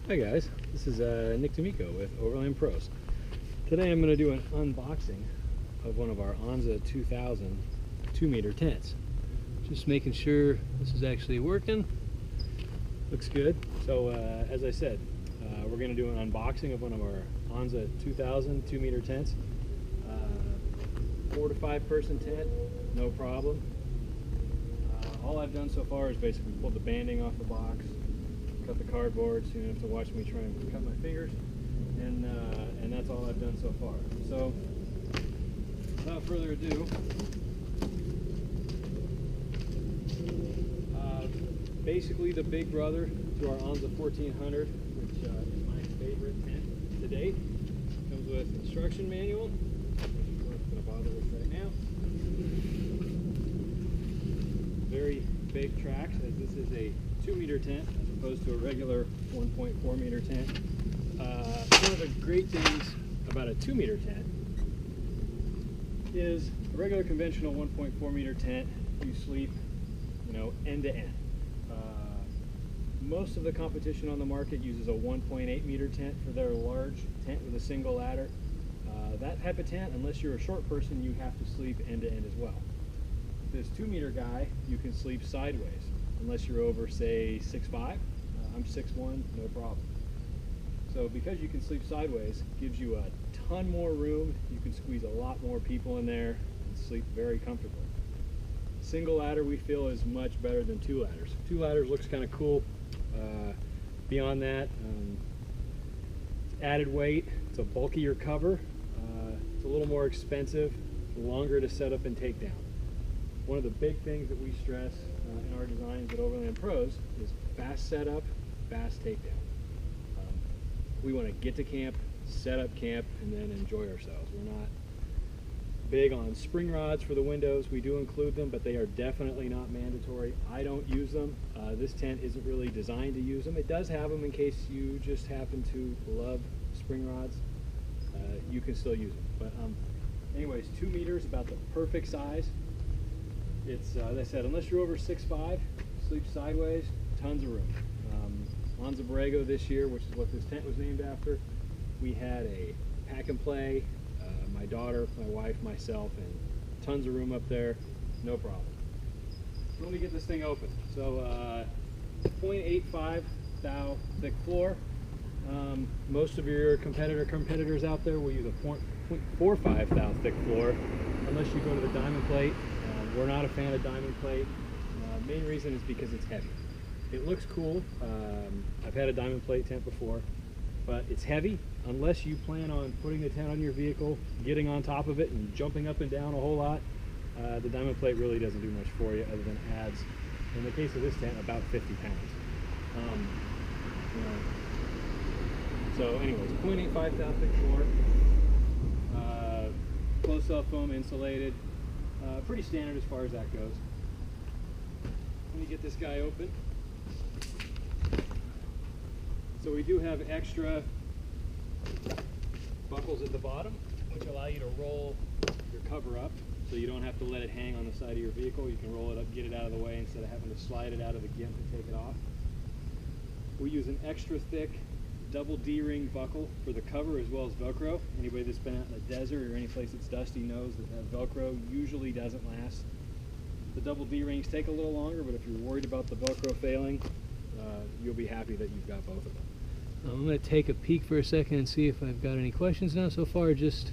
Hi guys, this is Nick D'Amico with Overland Pros. Today I'm going to do an unboxing of one of our Anza 2000 2-meter tents. Just making sure this is actually working. Looks good. So as I said, we're going to do an unboxing of one of our Anza 2000 2-meter tents. 4 to 5 person tent, no problem. All I've done so far is basically pulled the banding off the box, cut the cardboard, so you don't have to watch me try and cut my fingers, and that's all I've done so far. So without further ado, basically the big brother to our Anza 1400, which is my favorite tent to date. Comes with instruction manual, which we're not going to bother with right now. Very big tracks, as this is a 2-meter tent as opposed to a regular 1.4 meter tent. One of the great things about a 2-meter tent is a regular conventional 1.4 meter tent, you sleep, end to end. Most of the competition on the market uses a 1.8 meter tent for their large tent with a single ladder. That type of tent, unless you're a short person, you have to sleep end to end as well. This 2-meter guy, you can sleep sideways, unless you're over, say, 6'5". I'm 6'1", no problem. So because you can sleep sideways, it gives you a ton more room. You can squeeze a lot more people in there and sleep very comfortably. Single ladder we feel is much better than 2 ladders. 2 ladders looks kind of cool. Beyond that, added weight, it's a bulkier cover, it's a little more expensive, longer to set up and take down. One of the big things that we stress in our designs at Overland Pros is fast setup, fast takedown. We want to get to camp, set up camp, and then enjoy ourselves. We're not big on spring rods for the windows. We do include them, but they are definitely not mandatory. I don't use them. This tent isn't really designed to use them. It does have them in case you just happen to love spring rods. You can still use them. But anyways, 2 meters, about the perfect size. It's, as I said, unless you're over 6'5", sleep sideways, tons of room. Anza Borrego this year, which is what this tent was named after, we had a pack and play, my daughter, my wife, myself, and tons of room up there, no problem. So let me get this thing open. So 0.85 thou thick floor. Most of your competitors out there will use a 0.45 thou thick floor, unless you go to the diamond plate. We're not a fan of diamond plate. Main reason is because it's heavy. It looks cool. I've had a diamond plate tent before, but it's heavy. Unless you plan on putting the tent on your vehicle, getting on top of it, and jumping up and down a whole lot, the diamond plate really doesn't do much for you other than adds, in the case of this tent, about 50 pounds. So anyways, 0.85 thou thick floor, close-up foam insulated. Pretty standard as far as that goes. Let me get this guy open. So we do have extra buckles at the bottom, which allow you to roll your cover up, so you don't have to let it hang on the side of your vehicle. You can roll it up, get it out of the way, instead of having to slide it out of the gimp and take it off. We use an extra thick double D-ring buckle for the cover as well as Velcro. Anybody that's been out in the desert or any place that's dusty knows that Velcro usually doesn't last. The double D-rings take a little longer, but if you're worried about the Velcro failing, you'll be happy that you've got both of them. I'm going to take a peek for a second and see if I've got any questions now. So far, just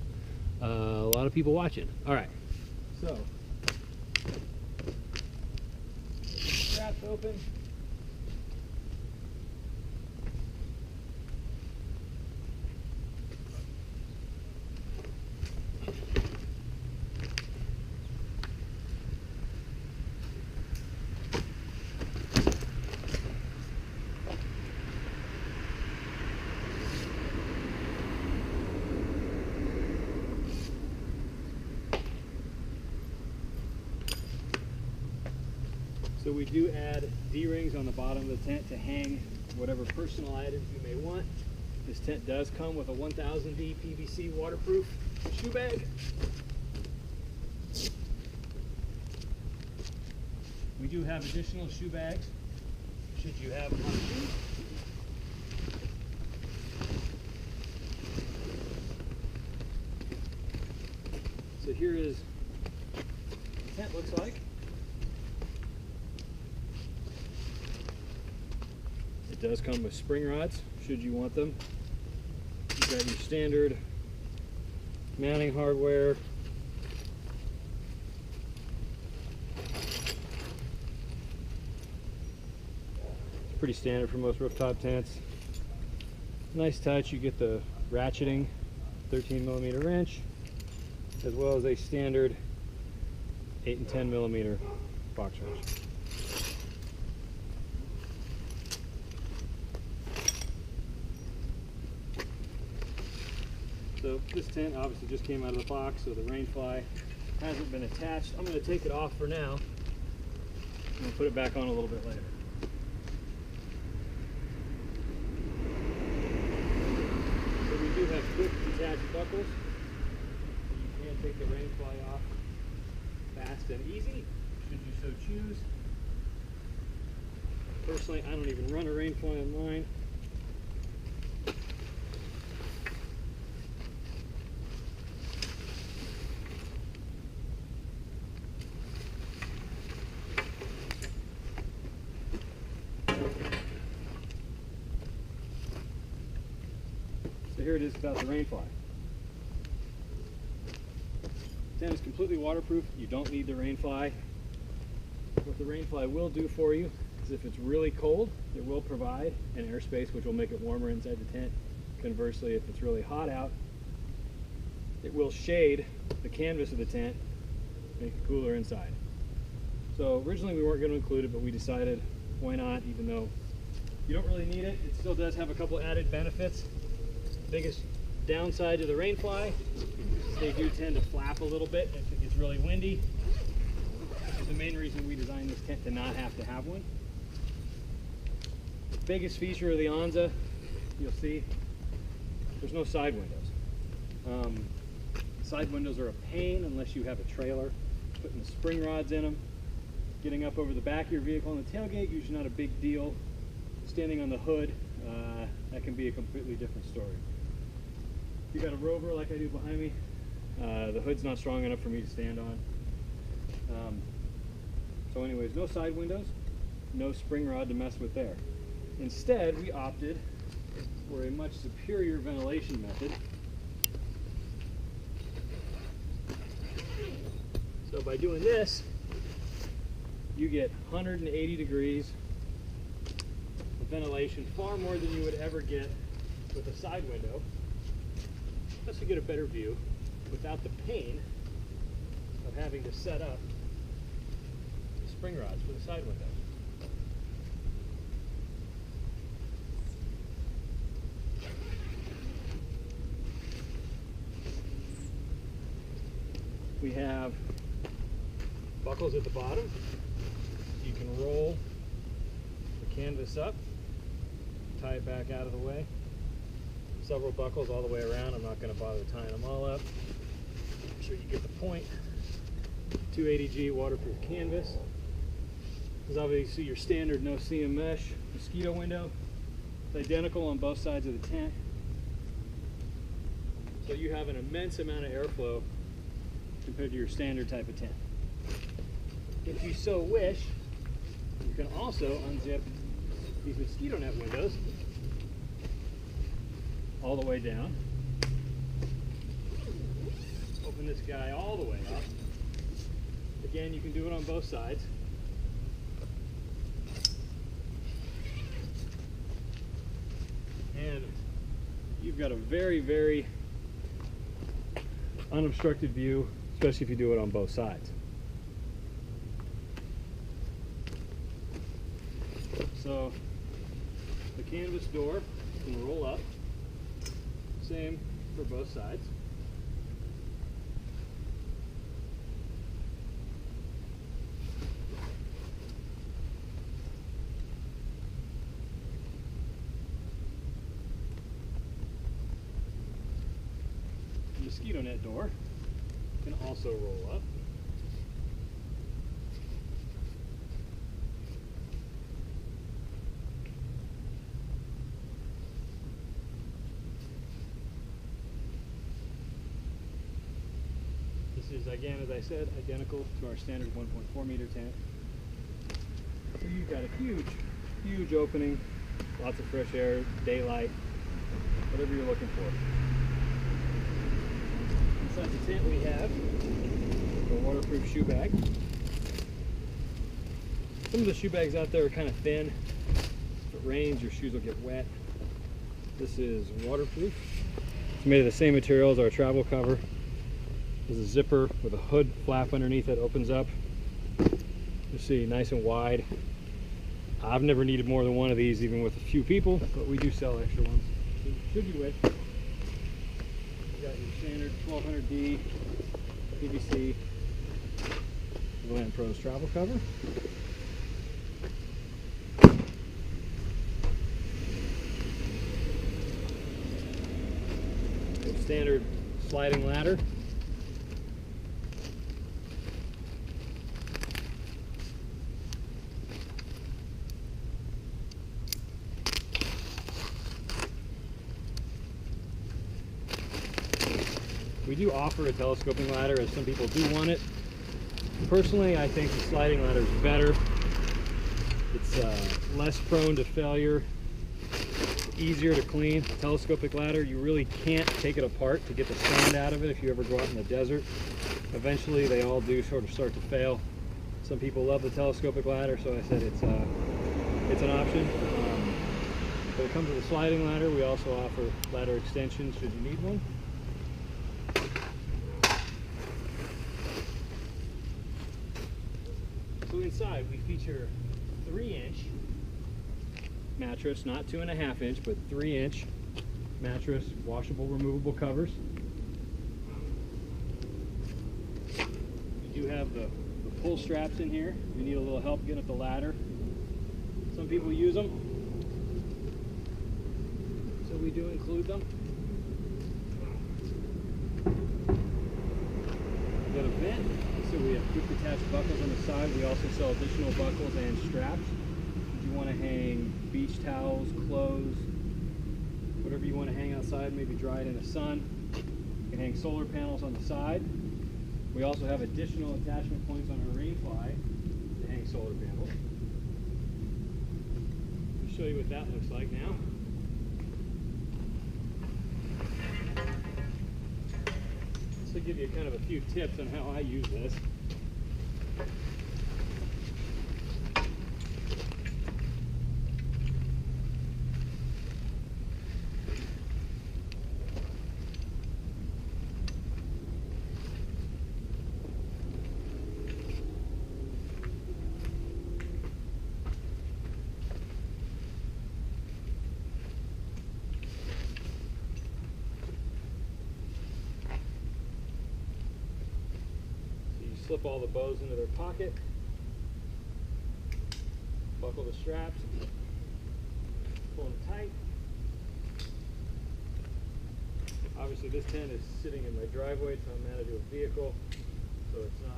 a lot of people watching. All right, so straps open. So we do add D-rings on the bottom of the tent to hang whatever personal items you may want. This tent does come with a 1000D PVC waterproof shoe bag. We do have additional shoe bags should you have one. So here is what the tent looks like. It does come with spring rods, should you want them. You've got your standard mounting hardware. It's pretty standard for most rooftop tents. Nice touch, you get the ratcheting 13mm wrench, as well as a standard 8 and 10mm box wrench. So this tent obviously just came out of the box, so the rainfly hasn't been attached. I'm going to take it off for now, and we'll put it back on a little bit later. So we do have quick detached buckles. You can take the rainfly off fast and easy, should you so choose. Personally, I don't even run a rainfly on mine. So here it is about the rainfly. Tent is completely waterproof. You don't need the rainfly. What the rainfly will do for you is if it's really cold, it will provide an airspace which will make it warmer inside the tent. Conversely, if it's really hot out, it will shade the canvas of the tent, make it cooler inside. So originally we weren't going to include it, but we decided why not, even though you don't really need it. It still does have a couple added benefits. Biggest downside to the rainfly is they do tend to flap a little bit if it gets really windy, which is the main reason we designed this tent to not have to have one. The biggest feature of the Anza, you'll see, there's no side windows. Side windows are a pain unless you have a trailer. Putting the spring rods in them, getting up over the back of your vehicle on the tailgate, usually not a big deal. Standing on the hood, that can be a completely different story. If you got a Rover like I do behind me, the hood's not strong enough for me to stand on. So anyways, no side windows, no spring rod to mess with there. Instead, we opted for a much superior ventilation method. So by doing this, you get 180 degrees of ventilation, far more than you would ever get with a side window. Plus you get a better view without the pain of having to set up the spring rods for the side window. We have buckles at the bottom. You can roll the canvas up, tie it back out of the way. Several buckles all the way around. I'm not going to bother tying them all up. I'm sure you get the point. 280G waterproof canvas. This is obviously your standard no seam mesh mosquito window. It's identical on both sides of the tent. So you have an immense amount of airflow compared to your standard type of tent. If you so wish, you can also unzip these mosquito net windows all the way down. Open this guy all the way up. Again, you can do it on both sides. And you've got a very, very unobstructed view, especially if you do it on both sides. So the canvas door can roll up, same for both sides. The mosquito net door can also roll up. This is Again, as I said, identical to our standard 1.4 meter tent. So you've got a huge, huge opening, lots of fresh air, daylight, whatever you're looking for. Inside the tent we have a waterproof shoe bag. Some of the shoe bags out there are kind of thin. If it rains, your shoes will get wet. This is waterproof. It's made of the same material as our travel cover. There's a zipper with a hood flap underneath that opens up. You see, nice and wide. I've never needed more than one of these, even with a few people, but we do sell extra ones. So should you wish. You got your standard 1200D PVC Overland Pros travel cover. Your standard sliding ladder. We do offer a telescoping ladder, as some people do want it. Personally, I think the sliding ladder is better. It's less prone to failure, easier to clean. Telescopic ladder, you really can't take it apart to get the sand out of it if you ever go out in the desert. Eventually, they all do sort of start to fail. Some people love the telescopic ladder, so I said it's an option. When it comes to the sliding ladder, we also offer ladder extensions should you need one. So inside we feature 3-inch mattress, not 2.5-inch, but 3-inch mattress, washable, removable covers. We do have the pull straps in here. If you need a little help getting up the ladder, some people use them, so we do include them. We've got a vent. So we have quick attached buckles on the side. We also sell additional buckles and straps. If you want to hang beach towels, clothes, whatever you want to hang outside, maybe dry it in the sun. You can hang solar panels on the side. We also have additional attachment points on our rainfly to hang solar panels. I'll show you what that looks like now. To give you kind of a few tips on how I use this. Slip all the bows into their pocket, buckle the straps, pull them tight. Obviously this tent is sitting in my driveway, so I'm mounted to a vehicle, so it's not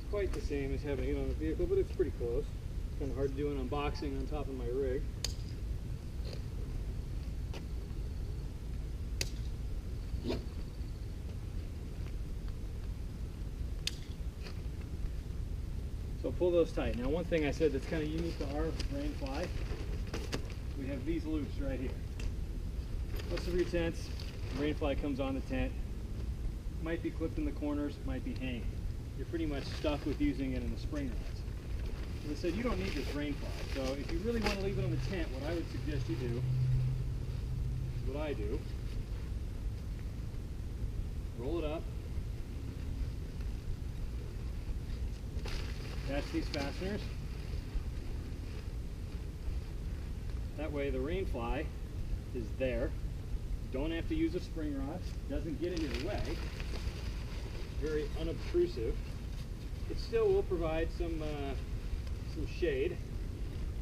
quite the same as having it on a vehicle, but it's pretty close. It's kind of hard to do an unboxing on top of my rig. So pull those tight. Now one thing I said that's kind of unique to our rainfly, we have these loops right here. Most of your tents, the rainfly comes on the tent, might be clipped in the corners, might be hanging. You're pretty much stuck with using it in the spring rods. So I said you don't need this rainfly. So if you really want to leave it on the tent, what I would suggest you do is what I do. Roll it up. Attach these fasteners. That way the rainfly is there. Don't have to use a spring rod. Doesn't get in your way. Very unobtrusive. It still will provide some shade.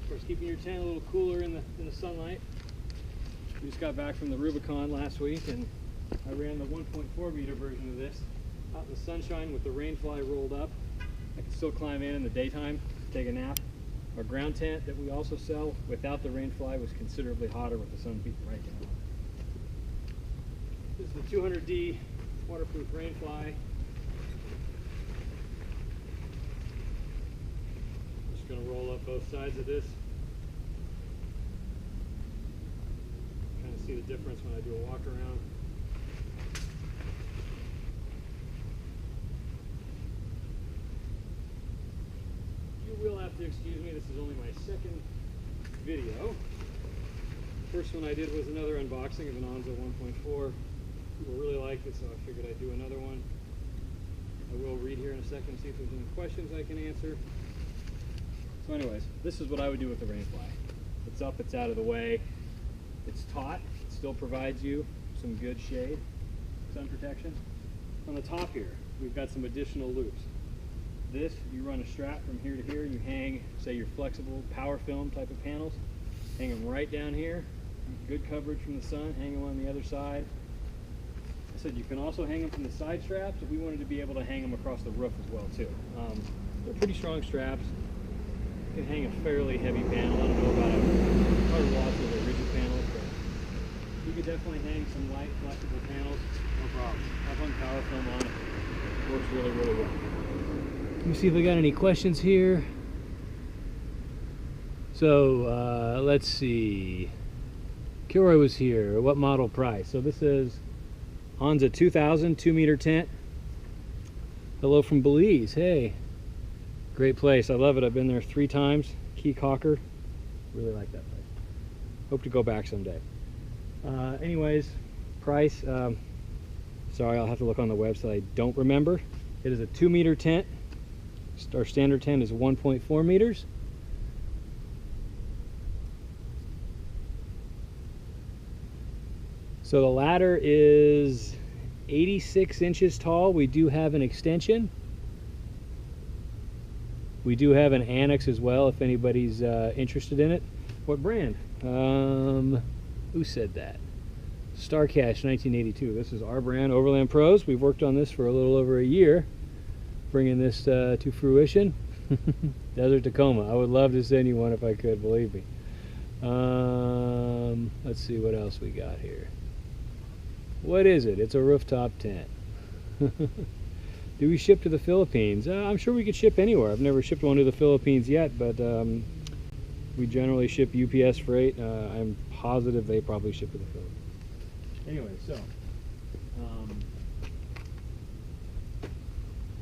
Of course, keeping your tent a little cooler in the sunlight. We just got back from the Rubicon last week, and I ran the 1.4 meter version of this out in the sunshine with the rainfly rolled up. I can still climb in the daytime, take a nap. Our ground tent that we also sell without the rainfly was considerably hotter with the sun beating right down. This is the 200D waterproof rainfly. going to roll up both sides of this. Kind of see the difference when I do a walk around. You will have to excuse me, this is only my second video. First one I did was another unboxing of an Anza 1.4. People really liked it, so I figured I'd do another one. I will read here in a second, see if there's any questions I can answer. So anyways, this is what I would do with the rainfly. It's up, it's out of the way, it's taut, it still provides you some good shade, sun protection. On the top here, we've got some additional loops. This, you run a strap from here to here, you hang, say, your flexible power film type of panels, hang them right down here, good coverage from the sun, hang them on the other side. I said you can also hang them from the side straps, but we wanted to be able to hang them across the roof as well too. They're pretty strong straps. You can hang a fairly heavy panel. I don't know about a watch with a rigid panel, but you could definitely hang some light flexible panels, no problem. I've hung power film on it. Works really, really well. Let me see if we got any questions here. So let's see. Kilroy was here. What model price? So this is Anza 2000 2-meter tent. Hello from Belize. Hey, great place. I love it. I've been there 3 times. Key Cocker. Really like that place. Hope to go back someday. Anyways, price. Sorry, I'll have to look on the website. I don't remember. It is a 2-meter tent. Our standard tent is 1.4 meters. So the ladder is 86 inches tall. We do have an extension. We do have an annex as well if anybody's interested in it. What brand? Who said that? Starcash 1982. This is our brand, Overland Pros. We've worked on this for a little over a year, bringing this to fruition. Desert Tacoma. I would love to send you one if I could, believe me. Let's see what else we got here. What is it? It's a rooftop tent. Do we ship to the Philippines? I'm sure we could ship anywhere. I've never shipped one to the Philippines yet, but we generally ship UPS freight. I'm positive they probably ship to the Philippines. Anyway, so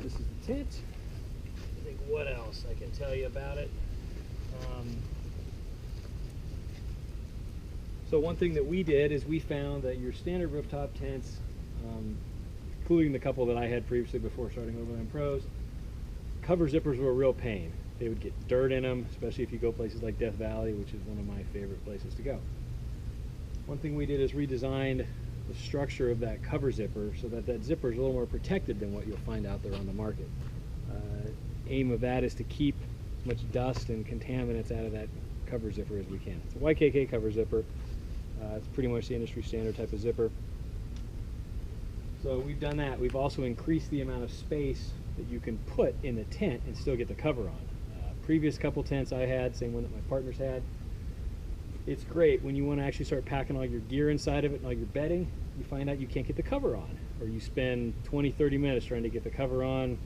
this is the tent. I think what else I can tell you about it. So one thing that we did is we found that your standard rooftop tents, including the couple that I had previously before starting Overland Pros, cover zippers were a real pain. They would get dirt in them, especially if you go places like Death Valley, which is one of my favorite places to go. One thing we did is redesigned the structure of that cover zipper so that that zipper is a little more protected than what you'll find out there on the market. Aim of that is to keep as much dust and contaminants out of that cover zipper as we can. It's a YKK cover zipper. It's pretty much the industry standard type of zipper. So we've done that. We've also increased the amount of space that you can put in the tent and still get the cover on. Previous couple tents I had, same one that my partners had, it's great when you want to actually start packing all your gear inside of it and all your bedding, you find out you can't get the cover on, or you spend 20-30 minutes trying to get the cover on.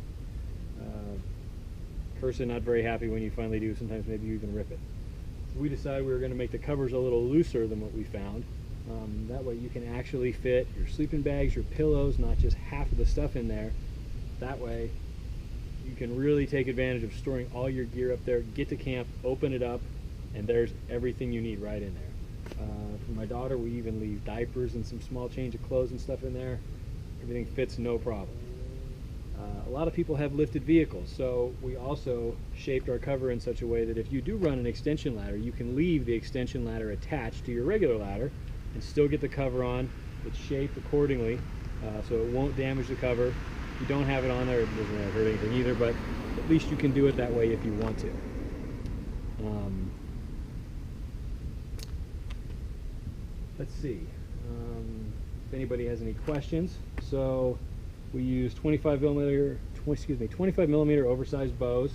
Person not very happy when you finally do. Sometimes maybe you even rip it. So we decided we were going to make the covers a little looser than what we found. That way you can actually fit your sleeping bags, your pillows, not just half of the stuff in there. That way you can really take advantage of storing all your gear up there, get to camp, open it up, and there's everything you need right in there. For my daughter, we even leave diapers and some small change of clothes and stuff in there. Everything fits no problem. A lot of people have lifted vehicles, so we also shaped our cover in such a way that if you do run an extension ladder, you can leave the extension ladder attached to your regular ladder and still get the cover on. It's shaped accordingly, so it won't damage the cover. If you don't have it on there, it doesn't really hurt anything either, but at least you can do it that way if you want to. Let's see if anybody has any questions. So we use 25 millimeter oversized bows.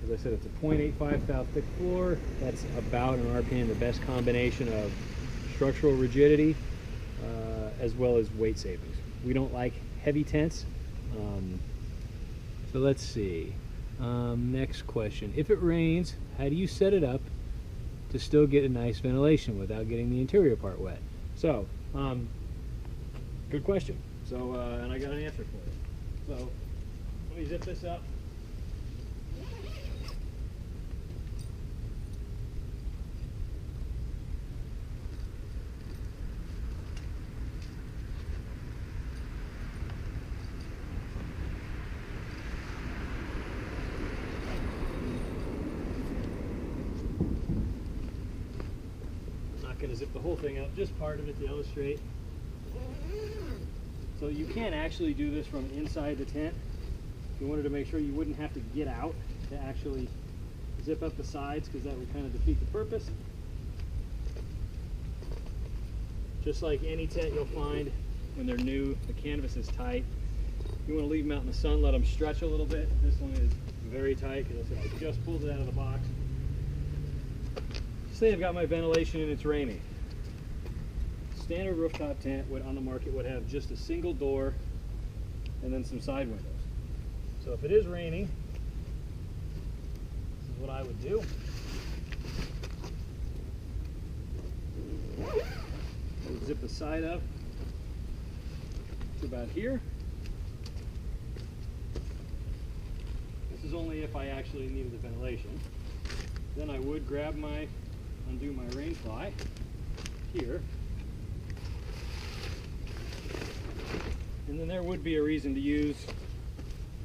As I said, it's a 0.85 thou thick floor. That's about, in our opinion, the best combination of structural rigidity as well as weight savings. We don't like heavy tents. So let's see. Next question. If it rains, how do you set it up to still get a nice ventilation without getting the interior part wet? So, good question. So, and I got an answer for it. So, let me zip this up. Going to zip the whole thing up, just part of it to illustrate. So you can't actually do this from inside the tent. If you wanted to make sure you wouldn't have to get out to actually zip up the sides, because that would kind of defeat the purpose. Just like any tent you'll find when they're new, the canvas is tight. You want to leave them out in the sun, let them stretch a little bit. This one is very tight because I just pulled it out of the box. Say I've got my ventilation and it's raining. Standard rooftop tent on the market would have just a single door and then some side windows. So if it is raining, this is what I would do. I would zip the side up to about here. This is only if I actually needed the ventilation. Then I would undo my rain fly here, and then there would be a reason to use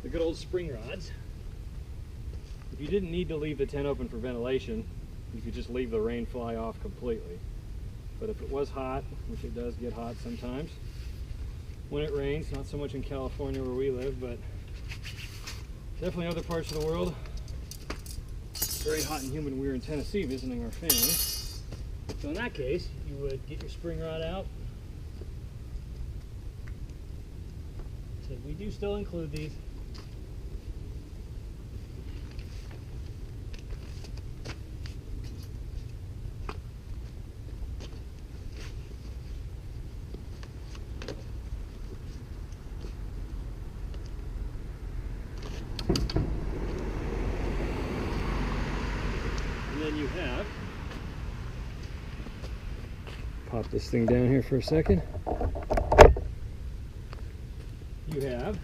the good old spring rods. If you didn't need to leave the tent open for ventilation, you could just leave the rain fly off completely. But if it was hot, which it does get hot sometimes when it rains, not so much in California where we live, but definitely other parts of the world. Very hot and humid. We were in Tennessee visiting our family. So in that case, you would get your spring rod out. So we do still include these. And then you have, pop this thing down here for a second. You have,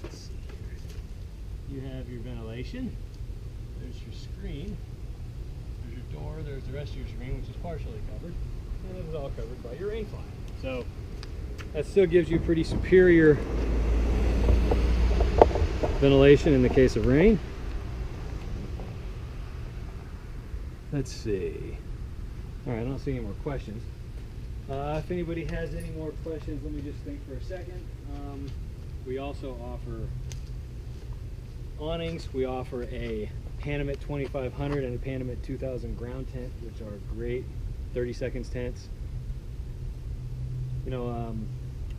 let's see here. You have your ventilation. There's your screen. There's your door. There's the rest of your screen, which is partially covered. And it is all covered by your rain fly. So that still gives you pretty superior ventilation in the case of rain. Let's see. All right, I don't see any more questions. If anybody has any more questions, let me just think for a second. We also offer awnings. We offer a Panamint 2500 and a Panamint 2000 ground tent, which are great 30 seconds tents. You know,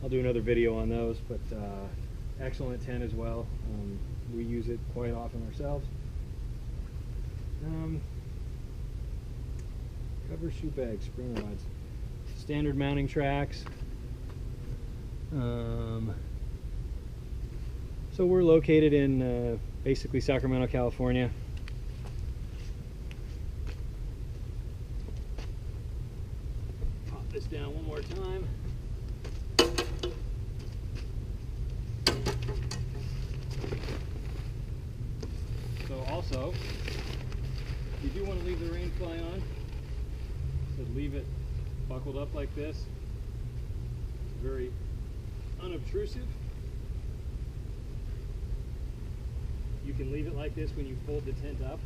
I'll do another video on those, but excellent tent as well. We use it quite often ourselves. Cover, shoe bag, spring rods, standard mounting tracks. So we're located in basically Sacramento, California. Pop this down one more time. So also, you do want to leave the rain fly on. So leave it buckled up like this. It's very unobtrusive. You can leave it like this when you fold the tent up.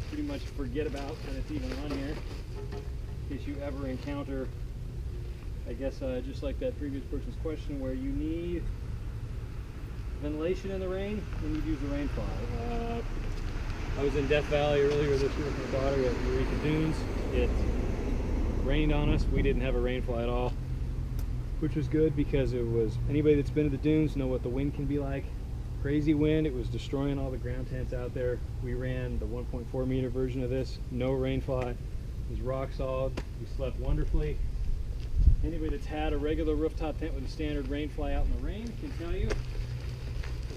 Pretty much forget about that it's even on here, in case you ever encounter, I guess just like that previous person's question, where you need ventilation in the rain, then you'd use the rain fly. I was in Death Valley earlier this year with my daughter at Eureka Dunes. It rained on us. We didn't have a rain fly at all, which was good because it was, anybody that's been to the dunes know what the wind can be like. Crazy wind. It was destroying all the ground tents out there. We ran the 1.4 meter version of this. No rain fly. It was rock solid. We slept wonderfully. Anybody that's had a regular rooftop tent with a standard rain fly out in the rain can tell you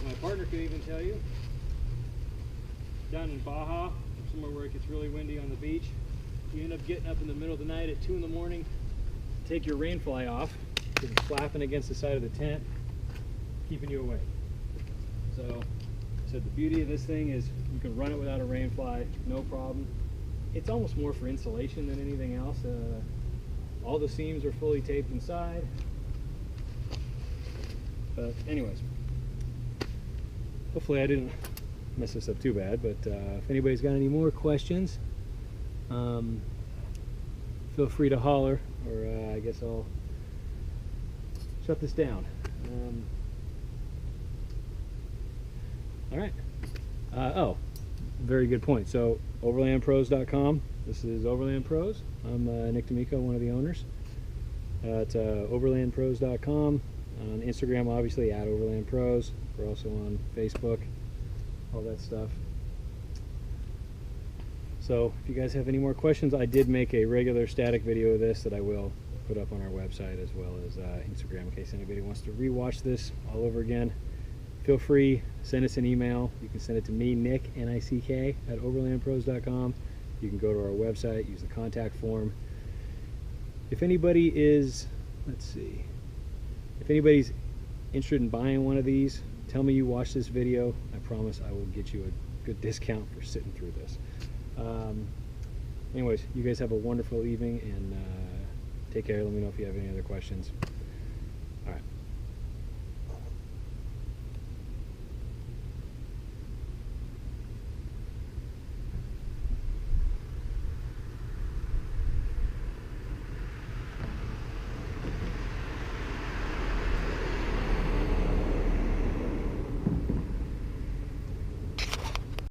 My partner could even tell you, down in Baja, somewhere where it gets really windy on the beach, you end up getting up in the middle of the night at 2 in the morning, take your rain fly off, because it's flapping against the side of the tent, keeping you awake. So the beauty of this thing is you can run it without a rain fly, no problem. It's almost more for insulation than anything else. All the seams are fully taped inside. But anyways, hopefully I didn't mess this up too bad, but if anybody's got any more questions, feel free to holler, or I guess I'll shut this down. All right. Oh, very good point. So overlandpros.com. This is Overland Pros. I'm Nick D'Amico, one of the owners. It's overlandpros.com. On Instagram, obviously, at Overland Pros. We're also on Facebook, all that stuff. So if you guys have any more questions, I did make a regular static video of this that I will put up on our website as well as Instagram in case anybody wants to rewatch this all over again. Feel free, send us an email. You can send it to me, Nick, N-I-C-K, at overlandpros.com. You can go to our website, use the contact form. If anybody is, let's see, if anybody's interested in buying one of these, tell me you watched this video. I promise I will get you a good discount for sitting through this. Anyways, you guys have a wonderful evening, and take care. Let me know if you have any other questions.